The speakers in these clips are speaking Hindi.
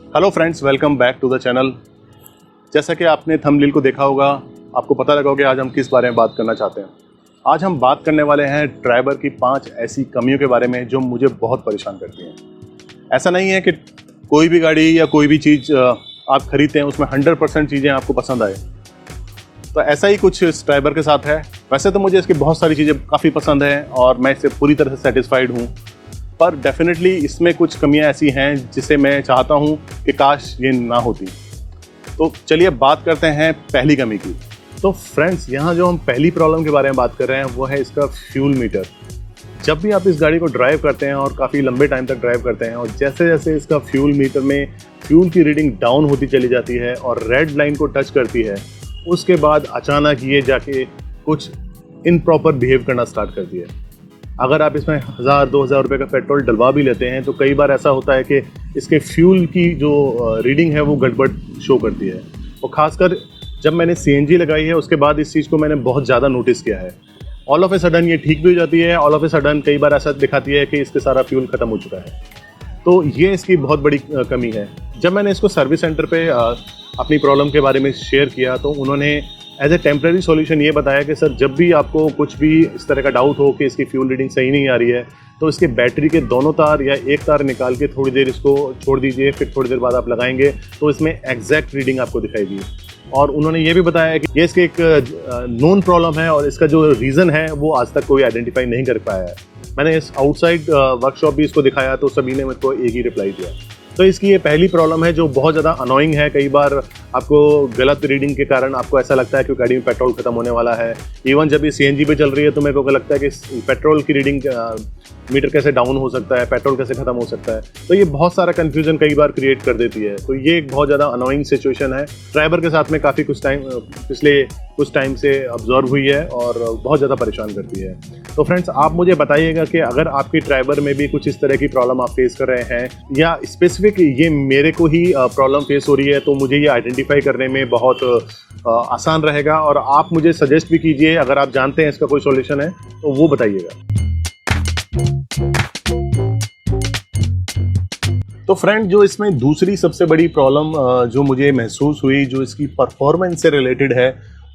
Hello friends, welcome back to the channel. जैसा कि आपने थंबनेल को देखा होगा, आपको पता लगा होगा कि आज हम किस बारे में बात करना चाहते हैं। आज हम बात करने वाले हैं ड्राइवर की 5 ऐसी कमियों के बारे में जो मुझे बहुत परेशान करती हैं। ऐसा नहीं है कि कोई भी गाड़ी या कोई भी चीज़ आप खरीदते हैं उसमें 100% चीज़ें आपको पसंद आए, तो ऐसा ही कुछ इस ड्राइवर के साथ है। वैसे तो मुझे इसकी बहुत सारी चीज़ें काफ़ी पसंद हैं और मैं इससे पूरी तरह से सेटिस्फाइड हूँ, पर डेफिनेटली इसमें कुछ कमियां ऐसी हैं जिसे मैं चाहता हूं कि काश ये ना होती। तो चलिए बात करते हैं पहली कमी की। तो फ्रेंड्स, यहाँ जो हम पहली प्रॉब्लम के बारे में बात कर रहे हैं वो है इसका फ्यूल मीटर। जब भी आप इस गाड़ी को ड्राइव करते हैं और काफ़ी लंबे टाइम तक ड्राइव करते हैं और जैसे जैसे इसका फ्यूल मीटर में फ्यूल की रीडिंग डाउन होती चली जाती है और रेड लाइन को टच करती है, उसके बाद अचानक ये जाके कुछ इनप्रॉपर बिहेव करना स्टार्ट करती है। अगर आप इसमें 1000-2000 रुपये का पेट्रोल डलवा भी लेते हैं तो कई बार ऐसा होता है कि इसके फ्यूल की जो रीडिंग है वो गड़बड़ शो करती है। और ख़ासकर जब मैंने सीएनजी लगाई है उसके बाद इस चीज़ को मैंने बहुत ज़्यादा नोटिस किया है। ऑल ऑफ ए सडन ये ठीक भी हो जाती है, ऑल ऑफ ए सडन कई बार ऐसा दिखाती है कि इसके सारा फ्यूल ख़त्म हो चुका है। तो ये इसकी बहुत बड़ी कमी है। जब मैंने इसको सर्विस सेंटर पर अपनी प्रॉब्लम के बारे में शेयर किया तो उन्होंने एज ए टेम्प्रेरी सॉल्यूशन ये बताया कि सर, जब भी आपको कुछ भी इस तरह का डाउट हो कि इसकी फ्यूल रीडिंग सही नहीं आ रही है तो इसके बैटरी के दोनों तार या एक तार निकाल के थोड़ी देर इसको छोड़ दीजिए, फिर थोड़ी देर बाद आप लगाएंगे तो इसमें एग्जैक्ट रीडिंग आपको दिखाएगी। और उन्होंने ये भी बताया कि ये इसके एक नोन प्रॉब्लम है और इसका जो रीज़न है वो आज तक कोई आइडेंटिफाई नहीं कर पाया है। मैंने इस आउटसाइड वर्कशॉप भी इसको दिखाया तो सभी ने मुझको एक ही रिप्लाई दिया। तो इसकी ये पहली प्रॉब्लम है जो बहुत ज़्यादा अनोइंग है। कई बार आपको गलत रीडिंग के कारण आपको ऐसा लगता है कि गाड़ी में पेट्रोल खत्म होने वाला है। इवन जब ये सीएनजी पे चल रही है तो मेरे को लगता है कि पेट्रोल की रीडिंग मीटर कैसे डाउन हो सकता है, पेट्रोल कैसे खत्म हो सकता है। तो ये बहुत सारा कन्फ्यूजन कई बार क्रिएट कर देती है। तो ये एक बहुत ज़्यादा अनोइंग सिचुएशन है, ड्राइवर के साथ में काफ़ी पिछले कुछ टाइम से ऑब्जर्व हुई है और बहुत ज़्यादा परेशान करती है। तो फ्रेंड्स, आप मुझे बताइएगा कि अगर आपकी ड्राइवर में भी कुछ इस तरह की प्रॉब्लम आप फेस कर रहे हैं या स्पेसिफिक ये मेरे को ही प्रॉब्लम फेस हो रही है, तो मुझे ये आइडेंटिफाई करने में बहुत आसान रहेगा। और आप मुझे सजेस्ट भी कीजिए, अगर आप जानते हैं इसका कोई सॉल्यूशन है तो वो बताइएगा। तो फ्रेंड, जो इसमें दूसरी सबसे बड़ी प्रॉब्लम जो मुझे महसूस हुई, जो इसकी परफॉर्मेंस से रिलेटेड है,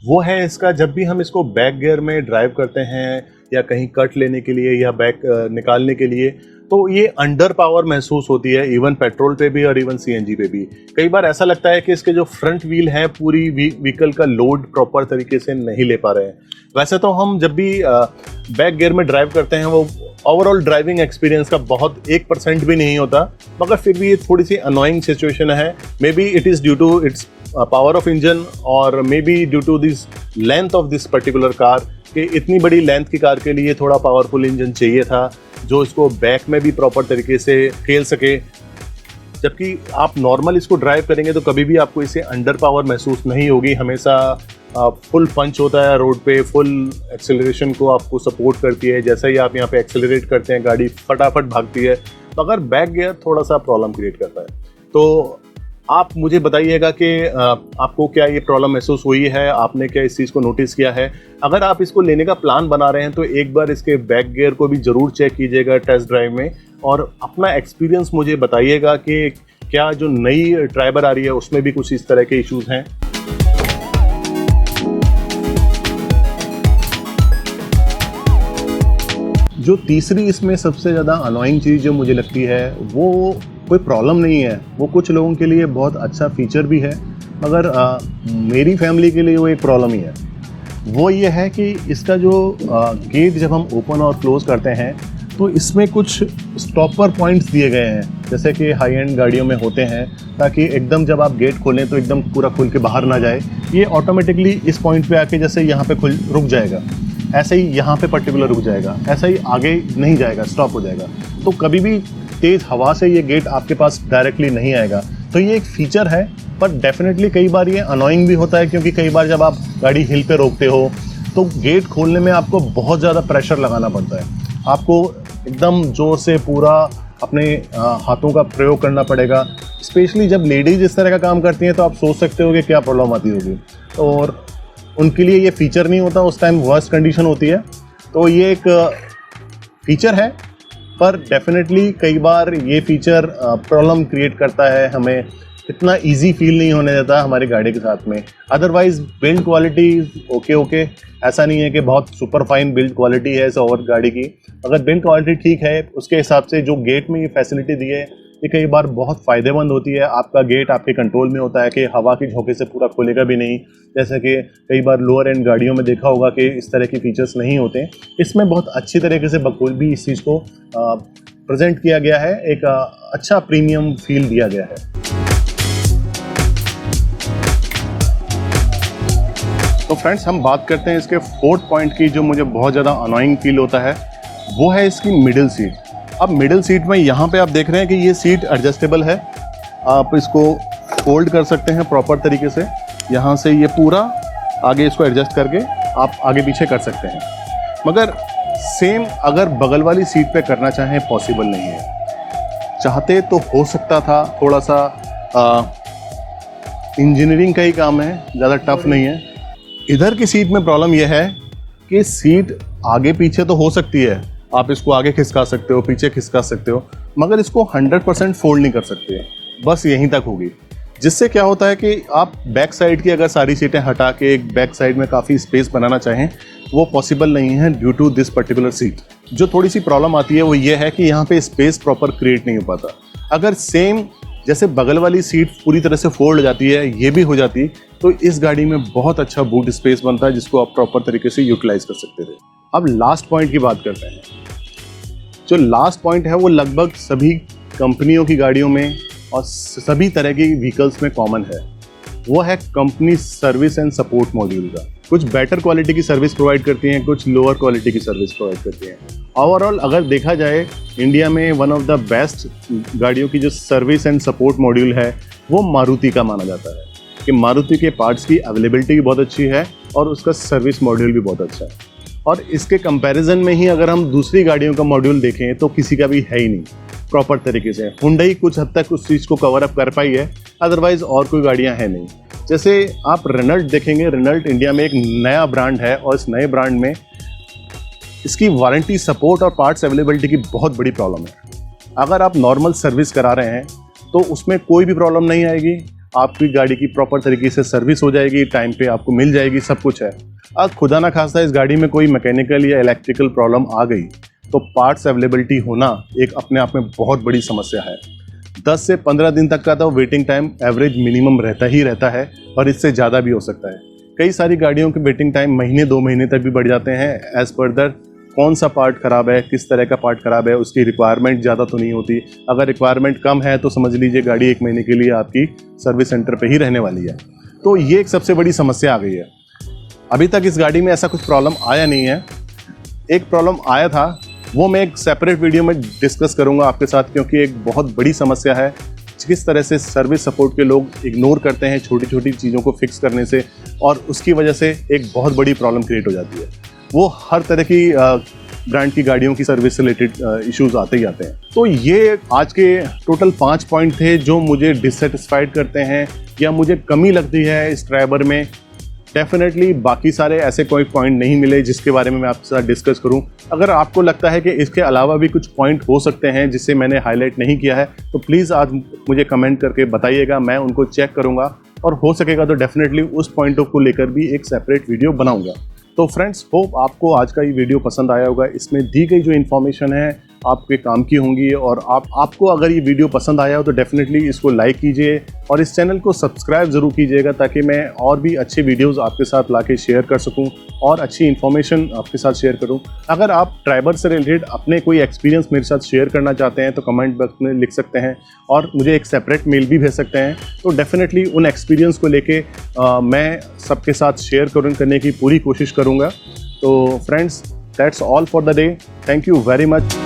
वो है इसका जब भी हम इसको बैक गियर में ड्राइव करते हैं या कहीं कट लेने के लिए या बैक निकालने के लिए, तो ये अंडर पावर महसूस होती है। इवन पेट्रोल पे भी और इवन सीएनजी पे भी कई बार ऐसा लगता है कि इसके जो फ्रंट व्हील हैं पूरी व्हीकल का लोड प्रॉपर तरीके से नहीं ले पा रहे हैं। वैसे तो हम जब भी बैक गियर में ड्राइव करते हैं वो ओवरऑल ड्राइविंग एक्सपीरियंस का बहुत 1% भी नहीं होता, मगर फिर भी ये थोड़ी सी अनोइंग सिचुएशन है। Maybe it is due to its power of engine और maybe due to this length of this particular car, कि इतनी बड़ी लेंथ की कार के लिए थोड़ा पावरफुल इंजन चाहिए था जो इसको बैक में भी प्रॉपर तरीके से खेल सके। जबकि आप नॉर्मल इसको ड्राइव करेंगे तो कभी भी आपको इसे अंडर पावर महसूस नहीं होगी। हमेशा फुल पंच होता है रोड पे, फुल एक्सेलरेशन को आपको सपोर्ट करती है। जैसे ही आप यहाँ पे एक्सेलरेट करते हैं गाड़ी फटाफट भागती है, मगर बैक गियर थोड़ा सा प्रॉब्लम क्रिएट करता है। तो आप मुझे बताइएगा कि आपको क्या ये प्रॉब्लम महसूस हुई है, आपने क्या इस चीज़ को नोटिस किया है। अगर आप इसको लेने का प्लान बना रहे हैं तो एक बार इसके बैक गियर को भी ज़रूर चेक कीजिएगा टेस्ट ड्राइव में और अपना एक्सपीरियंस मुझे बताइएगा कि क्या जो नई ड्राइवर आ रही है उसमें भी कुछ इस तरह के इश्यूज़ हैं। जो तीसरी इसमें सबसे ज़्यादा अनोइंग चीज़ जो मुझे लगती है वो कोई प्रॉब्लम नहीं है, वो कुछ लोगों के लिए बहुत अच्छा फीचर भी है, मगर मेरी फैमिली के लिए वो एक प्रॉब्लम ही है। वो ये है कि इसका जो गेट जब हम ओपन और क्लोज़ करते हैं तो इसमें कुछ स्टॉपर पॉइंट्स दिए गए हैं, जैसे कि हाई एंड गाड़ियों में होते हैं, ताकि एकदम जब आप गेट खोलें तो एकदम पूरा खुल के बाहर ना जाए। ये ऑटोमेटिकली इस पॉइंट पे आके जैसे यहाँ पे रुक जाएगा, ऐसे ही यहाँ पे पर्टिकुलर रुक जाएगा, ऐसा ही आगे नहीं जाएगा, स्टॉप हो जाएगा। तो कभी भी तेज़ हवा से ये गेट आपके पास डायरेक्टली नहीं आएगा। तो ये एक फीचर है, पर डेफिनेटली कई बार ये अनोइंग भी होता है, क्योंकि कई बार जब आप गाड़ी हिल पे रोकते हो तो गेट खोलने में आपको बहुत ज़्यादा प्रेशर लगाना पड़ता है। आपको एकदम ज़ोर से पूरा अपने हाथों का प्रयोग करना पड़ेगा। स्पेशली जब लेडीज़ इस तरह का काम करती हैं तो आप सोच सकते हो कि क्या प्रॉब्लम आती होगी, और उनके लिए ये फीचर नहीं होता, उस टाइम वर्स्ट कंडीशन होती है। तो ये एक फीचर है, पर डेफिनेटली कई बार ये फीचर प्रॉब्लम क्रिएट करता है, हमें इतना इजी फील नहीं होने देता हमारी गाड़ी के साथ में। अदरवाइज बिल्ड क्वालिटी ओके, ऐसा नहीं है कि बहुत सुपर फाइन बिल्ड क्वालिटी है इस ओवर गाड़ी की। अगर बिल्ड क्वालिटी ठीक है, उसके हिसाब से जो गेट में ये फैसिलिटी दी है ये कई बार बहुत फ़ायदेमंद होती है। आपका गेट आपके कंट्रोल में होता है कि हवा की झोंके से पूरा खुलेगा भी नहीं, जैसे कि कई बार लोअर एंड गाड़ियों में देखा होगा कि इस तरह की फीचर्स नहीं होते। इसमें बहुत अच्छी तरीके से बखूबी इस चीज़ को प्रेजेंट किया गया है, एक अच्छा प्रीमियम फील दिया गया है। तो फ्रेंड्स, हम बात करते हैं इसके फोर्थ पॉइंट की, जो मुझे बहुत ज़्यादा अनोइंग फील होता है, वो है इसकी मिडिल सीट। अब मिडिल सीट में यहाँ पे आप देख रहे हैं कि ये सीट एडजस्टेबल है, आप इसको फोल्ड कर सकते हैं प्रॉपर तरीके से। यहाँ से ये पूरा आगे इसको एडजस्ट करके आप आगे पीछे कर सकते हैं, मगर सेम अगर बगल वाली सीट पे करना चाहें पॉसिबल नहीं है। चाहते तो हो सकता था, थोड़ा सा इंजीनियरिंग का ही काम है, ज़्यादा टफ नहीं है। इधर की सीट में प्रॉब्लम यह है कि सीट आगे पीछे तो हो सकती है, आप इसको आगे खिसका सकते हो, पीछे खिसका सकते हो, मगर इसको 100% फोल्ड नहीं कर सकते, बस यहीं तक होगी। जिससे क्या होता है कि आप बैक साइड की अगर सारी सीटें हटा के एक बैक साइड में काफ़ी स्पेस बनाना चाहें, वो पॉसिबल नहीं है due to this particular seat. जो थोड़ी सी प्रॉब्लम आती है वो ये है कि यहाँ पे स्पेस प्रॉपर क्रिएट नहीं हो पाता। अगर सेम जैसे बगल वाली सीट पूरी तरह से फोल्ड हो जाती है, ये भी हो जाती, तो इस गाड़ी में बहुत अच्छा बूट स्पेस बनता है, जिसको आप प्रॉपर तरीके से यूटिलाइज कर सकते थे। अब लास्ट पॉइंट की बात करते हैं। जो लास्ट पॉइंट है वो लगभग सभी कंपनियों की गाड़ियों में और सभी तरह की व्हीकल्स में कॉमन है, वो है company service and support module का। कुछ बेटर क्वालिटी की सर्विस प्रोवाइड करती हैं, कुछ लोअर क्वालिटी की सर्विस प्रोवाइड करती हैं। ओवरऑल अगर देखा जाए, इंडिया में वन ऑफ द बेस्ट गाड़ियों की जो सर्विस एंड सपोर्ट मॉड्यूल है वो मारुति का माना जाता है, कि मारुति के पार्ट्स की अवेलेबिलिटी भी बहुत अच्छी है और उसका सर्विस मॉड्यूल भी बहुत अच्छा है। और इसके कंपैरिजन में ही अगर हम दूसरी गाड़ियों का मॉड्यूल देखें तो किसी का भी है ही नहीं प्रॉपर तरीके से। हुंडई कुछ हद तक उस चीज़ को कवर अप कर पाई है, अदरवाइज और कोई गाड़ियां हैं नहीं। जैसे आप रेनॉल्ट देखेंगे, रेनॉल्ट इंडिया में एक नया ब्रांड है और इस नए ब्रांड में इसकी वारंटी, सपोर्ट और पार्ट्स अवेलेबिलिटी की बहुत बड़ी प्रॉब्लम है। अगर आप नॉर्मल सर्विस करा रहे हैं तो उसमें कोई भी प्रॉब्लम नहीं आएगी, आपकी गाड़ी की प्रॉपर तरीके से सर्विस हो जाएगी, टाइम पे आपको मिल जाएगी, सब कुछ है। अब खुदा ना खास्ता इस गाड़ी में कोई मैकेनिकल या इलेक्ट्रिकल प्रॉब्लम आ गई तो पार्ट्स अवेलेबिलिटी होना एक अपने आप में बहुत बड़ी समस्या है। 10 से 15 दिन तक का तो वेटिंग टाइम एवरेज मिनिमम रहता ही रहता है, और इससे ज़्यादा भी हो सकता है। कई सारी गाड़ियों के वेटिंग टाइम महीने 2 महीने तक भी बढ़ जाते हैं, एज़ पर द कौन सा पार्ट ख़राब है, किस तरह का पार्ट ख़राब है, उसकी रिक्वायरमेंट ज़्यादा तो नहीं होती। अगर रिक्वायरमेंट कम है तो समझ लीजिए गाड़ी 1 महीने के लिए आपकी सर्विस सेंटर पे ही रहने वाली है। तो ये एक सबसे बड़ी समस्या आ गई है। अभी तक इस गाड़ी में ऐसा कुछ प्रॉब्लम आया नहीं है। एक प्रॉब्लम आया था, वो मैं एक सेपरेट वीडियो में डिस्कस करूँगा आपके साथ, क्योंकि एक बहुत बड़ी समस्या है किस तरह से सर्विस सपोर्ट के लोग इग्नोर करते हैं छोटी छोटी चीज़ों को फिक्स करने से, और उसकी वजह से एक बहुत बड़ी प्रॉब्लम क्रिएट हो जाती है। वो हर तरह की ब्रांड की गाड़ियों की सर्विस से रिलेटेड इश्यूज आते ही आते हैं। तो ये आज के टोटल 5 पॉइंट थे जो मुझे डिससेटिस्फाइड करते हैं या मुझे कमी लगती है इस ट्राइबर में। डेफिनेटली बाकी सारे ऐसे कोई पॉइंट नहीं मिले जिसके बारे में मैं आपके साथ डिस्कस करूं। अगर आपको लगता है कि इसके अलावा भी कुछ पॉइंट हो सकते हैं जिसे मैंने हाईलाइट नहीं किया है तो प्लीज़ आज मुझे कमेंट करके बताइएगा, मैं उनको चेक करूंगा और हो सकेगा तो डेफिनेटली उस पॉइंटों को लेकर भी एक सेपरेट वीडियो बनाऊंगा। तो फ्रेंड्स, होप आपको आज का ये वीडियो पसंद आया होगा। इसमें दी गई जो इन्फॉर्मेशन है आपके काम की होंगी, और आपको अगर ये वीडियो पसंद आया हो तो डेफिनेटली इसको लाइक कीजिए और इस चैनल को सब्सक्राइब ज़रूर कीजिएगा, ताकि मैं और भी अच्छे वीडियोस आपके साथ लाके शेयर कर सकूं और अच्छी इन्फॉर्मेशन आपके साथ शेयर करूं। अगर आप ट्राइबर से रिलेटेड अपने कोई एक्सपीरियंस मेरे साथ शेयर करना चाहते हैं तो कमेंट बॉक्स में लिख सकते हैं और मुझे एक सेपरेट मेल भी भेज सकते हैं। तो डेफिनेटली उन एक्सपीरियंस को लेके मैं सबके साथ शेयर करने की पूरी कोशिश करूँगा। तो friends, that's all for the day. Thank you very much.